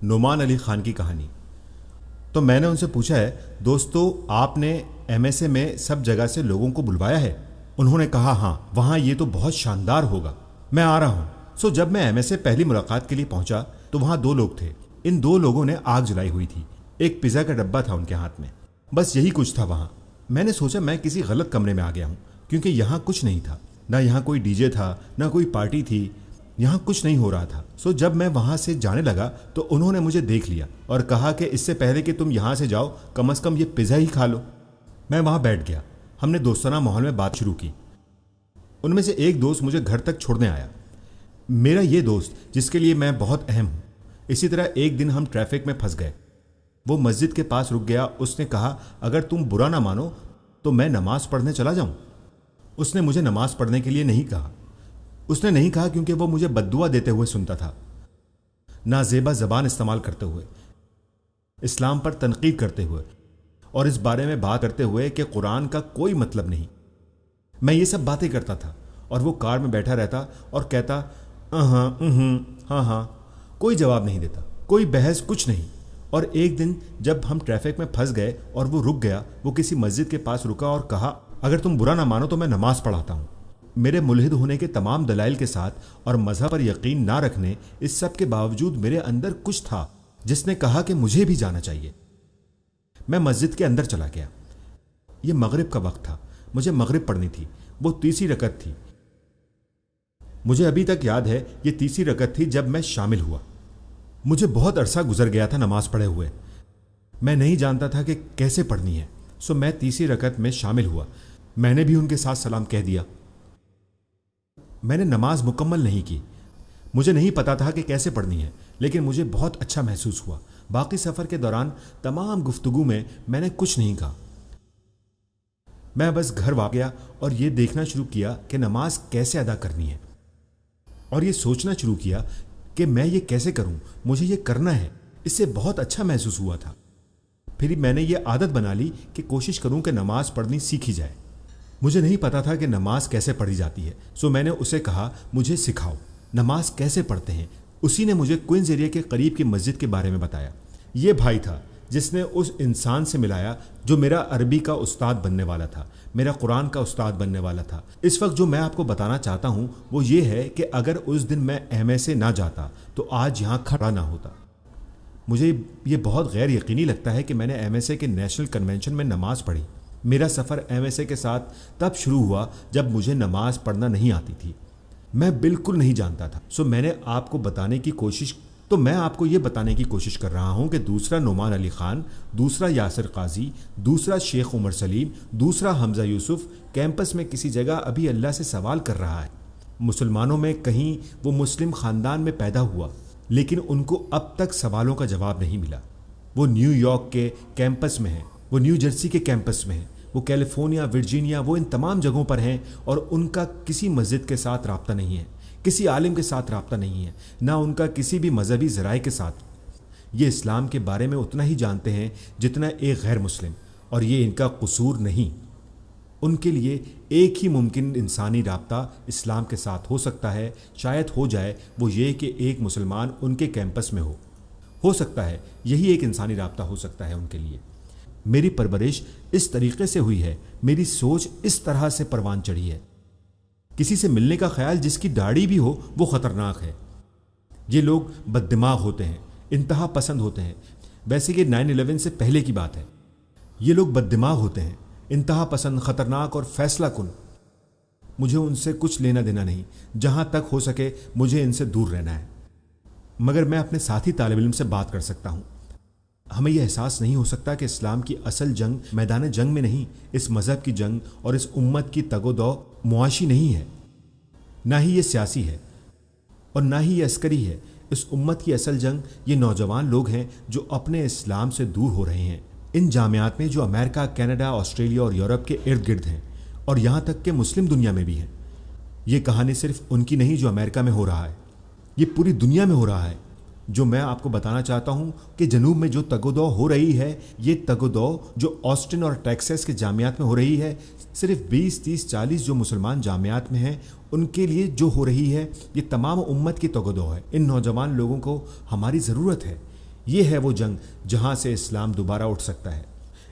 نعمان علی خان کی کہانی۔ تو میں نے ان سے پوچھا ہے دوستو آپ نے ایم ایس اے میں سب جگہ سے لوگوں کو بلوایا ہے؟ انہوں نے کہا ہاں، وہاں یہ تو بہت شاندار ہوگا، میں آ رہا ہوں۔ جب میں ایم ایس اے پہلی ملاقات کے لیے پہنچا تو وہاں 2 لوگ تھے۔ ان 2 لوگوں نے آگ جلائی ہوئی تھی، ایک پیزا کا ڈبہ تھا ان کے ہاتھ میں، بس یہی کچھ تھا وہاں۔ میں نے سوچا میں کسی غلط کمرے میں آ گیا ہوں، کیونکہ یہاں کچھ نہیں تھا، نہ یہاں کوئی ڈی جے تھا، نہ کوئی پارٹی تھی، یہاں کچھ نہیں ہو رہا تھا۔ جب میں وہاں سے جانے لگا تو انہوں نے مجھے دیکھ لیا اور کہا کہ اس سے پہلے کہ تم یہاں سے جاؤ کم از کم یہ پیزا ہی کھا لو۔ میں وہاں بیٹھ گیا، ہم نے دوستانہ ماحول میں بات شروع کی۔ ان میں سے ایک دوست مجھے گھر تک چھوڑنے آیا، میرا یہ دوست جس کے لیے میں بہت اہم ہوں۔ اسی طرح ایک دن ہم ٹریفک میں پھنس گئے، وہ مسجد کے پاس رک گیا۔ اس نے کہا اگر تم برا نہ مانو تو میں نماز پڑھنے چلا جاؤں۔ اس نے مجھے نماز پڑھنے کے لیے نہیں کہا، اس نے نہیں کہا کیونکہ وہ مجھے بددعا دیتے ہوئے سنتا تھا، نازیبا زبان استعمال کرتے ہوئے، اسلام پر تنقید کرتے ہوئے اور اس بارے میں بات کرتے ہوئے کہ قرآن کا کوئی مطلب نہیں۔ میں یہ سب باتیں کرتا تھا اور وہ کار میں بیٹھا رہتا اور کہتا ہاں ہاں، کوئی جواب نہیں دیتا، کوئی بحث، کچھ نہیں۔ اور ایک دن جب ہم ٹریفک میں پھنس گئے اور وہ رک گیا، وہ کسی مسجد کے پاس رکا اور کہا اگر تم برا نہ مانو تو میں نماز پڑھاتا ہوں۔ میرے ملحد ہونے کے تمام دلائل کے ساتھ اور مذہب پر یقین نہ رکھنے، اس سب کے باوجود میرے اندر کچھ تھا جس نے کہا کہ مجھے بھی جانا چاہیے۔ میں مسجد کے اندر چلا گیا۔ یہ مغرب کا وقت تھا، مجھے مغرب پڑھنی تھی، وہ تیسری رکعت تھی۔ مجھے ابھی تک یاد ہے یہ تیسری رکعت تھی جب میں شامل ہوا۔ مجھے بہت عرصہ گزر گیا تھا نماز پڑھے ہوئے، میں نہیں جانتا تھا کہ کیسے پڑھنی ہے۔ میں تیسری رکعت میں شامل ہوا، میں نے بھی ان کے ساتھ سلام کہہ دیا۔ میں نے نماز مکمل نہیں کی، مجھے نہیں پتا تھا کہ کیسے پڑھنی ہے، لیکن مجھے بہت اچھا محسوس ہوا۔ باقی سفر کے دوران تمام گفتگو میں نے کچھ نہیں کہا، میں بس گھر آ گیا اور یہ دیکھنا شروع کیا کہ نماز کیسے ادا کرنی ہے، اور یہ سوچنا شروع کیا کہ میں یہ کیسے کروں، مجھے یہ کرنا ہے۔ اس سے بہت اچھا محسوس ہوا تھا۔ پھر میں نے یہ عادت بنا لی کہ کوشش کروں کہ نماز پڑھنی سیکھی جائے۔ مجھے نہیں پتا تھا کہ نماز کیسے پڑھی جاتی ہے، میں نے اسے کہا مجھے سکھاؤ نماز کیسے پڑھتے ہیں۔ اسی نے مجھے کوئنز ایریا کے قریب کی مسجد کے بارے میں بتایا۔ یہ بھائی تھا جس نے اس انسان سے ملایا جو میرا عربی کا استاد بننے والا تھا، میرا قرآن کا استاد بننے والا تھا۔ اس وقت جو میں آپ کو بتانا چاہتا ہوں وہ یہ ہے کہ اگر اس دن میں ایم ایس اے نہ جاتا تو آج یہاں کھڑا نہ ہوتا۔ مجھے یہ بہت غیر یقینی لگتا ہے کہ میں نے ایم ایس اے کے نیشنل کنونشن میں نماز پڑھی۔ میرا سفر ایم ایس اے کے ساتھ تب شروع ہوا جب مجھے نماز پڑھنا نہیں آتی تھی، میں بالکل نہیں جانتا تھا۔ میں نے آپ کو بتانے کی کوشش میں آپ کو یہ بتانے کی کوشش کر رہا ہوں کہ دوسرا نعمان علی خان، دوسرا یاسر قاضی، دوسرا شیخ عمر سلیم، دوسرا حمزہ یوسف کیمپس میں کسی جگہ ابھی اللہ سے سوال کر رہا ہے۔ مسلمانوں میں کہیں وہ مسلم خاندان میں پیدا ہوا، لیکن ان کو اب تک سوالوں کا جواب نہیں ملا۔ وہ نیو یارک کے کیمپس میں ہیں، وہ نیو جرسی کے کیمپس میں ہیں، وہ کیلیفورنیا، ورجینیا، وہ ان تمام جگہوں پر ہیں، اور ان کا کسی مسجد کے ساتھ رابطہ نہیں ہے، کسی عالم کے ساتھ رابطہ نہیں ہے، نہ ان کا کسی بھی مذہبی ذرائع کے ساتھ۔ یہ اسلام کے بارے میں اتنا ہی جانتے ہیں جتنا ایک غیر مسلم، اور یہ ان کا قصور نہیں۔ ان کے لیے ایک ہی ممکن انسانی رابطہ اسلام کے ساتھ ہو سکتا ہے، شاید ہو جائے، وہ یہ کہ ایک مسلمان ان کے کیمپس میں ہو سکتا ہے، یہی ایک انسانی رابطہ ہو سکتا ہے ان کے لیے۔ میری پرورش اس طریقے سے ہوئی ہے، میری سوچ اس طرح سے پروان چڑھی ہے۔ کسی سے ملنے کا خیال جس کی داڑھی بھی ہو وہ خطرناک ہے۔ یہ لوگ بد دماغ ہوتے ہیں، انتہا پسند ہوتے ہیں۔ ویسے یہ 9/11 سے پہلے کی بات ہے۔ یہ لوگ بد دماغ ہوتے ہیں، انتہا پسند، خطرناک اور فیصلہ کن۔ مجھے ان سے کچھ لینا دینا نہیں، جہاں تک ہو سکے مجھے ان سے دور رہنا ہے۔ مگر میں اپنے ساتھی طالب علم سے بات کر سکتا ہوں۔ ہمیں یہ احساس نہیں ہو سکتا کہ اسلام کی اصل جنگ میدان جنگ میں نہیں، اس مذہب کی جنگ اور اس امت کی تگ و دو معاشی نہیں ہے، نہ ہی یہ سیاسی ہے اور نہ ہی یہ عسکری ہے۔ اس امت کی اصل جنگ یہ نوجوان لوگ ہیں جو اپنے اسلام سے دور ہو رہے ہیں، ان جامعات میں جو امریکہ، کینیڈا، آسٹریلیا اور یورپ کے ارد گرد ہیں، اور یہاں تک کہ مسلم دنیا میں بھی ہیں۔ یہ کہانی صرف ان کی نہیں جو امریکہ میں ہو رہا ہے، یہ پوری دنیا میں ہو رہا ہے۔ جو میں آپ کو بتانا چاہتا ہوں کہ جنوب میں جو تگ و دو ہو رہی ہے، یہ تگ و دو جو آسٹن اور ٹیکساس کے جامعات میں ہو رہی ہے، صرف 20، 30، 40 جو مسلمان جامعات میں ہیں ان کے لیے جو ہو رہی ہے، یہ تمام امت کی تگ و دو ہے۔ ان نوجوان لوگوں کو ہماری ضرورت ہے، یہ ہے وہ جنگ جہاں سے اسلام دوبارہ اٹھ سکتا ہے۔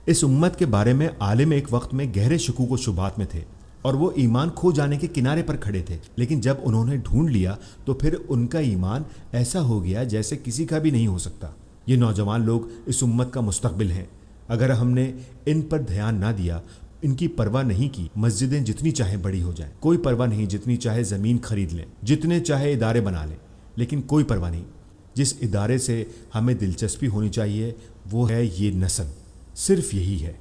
اس امت کے بارے میں عالم ایک وقت میں گہرے شکوک و شبہات میں تھے اور وہ ایمان کھو جانے کے کنارے پر کھڑے تھے، لیکن جب انہوں نے ڈھونڈ لیا تو پھر ان کا ایمان ایسا ہو گیا جیسے کسی کا بھی نہیں ہو سکتا۔ یہ نوجوان لوگ اس امت کا مستقبل ہیں۔ اگر ہم نے ان پر دھیان نہ دیا، ان کی پرواہ نہیں کی، مسجدیں جتنی چاہے بڑی ہو جائیں، کوئی پرواہ نہیں، جتنی چاہے زمین خرید لیں، جتنے چاہے ادارے بنا لیں، لیکن کوئی پرواہ نہیں۔ جس ادارے سے ہمیں دلچسپی ہونی چاہیے وہ ہے یہ نسل، صرف یہی ہے۔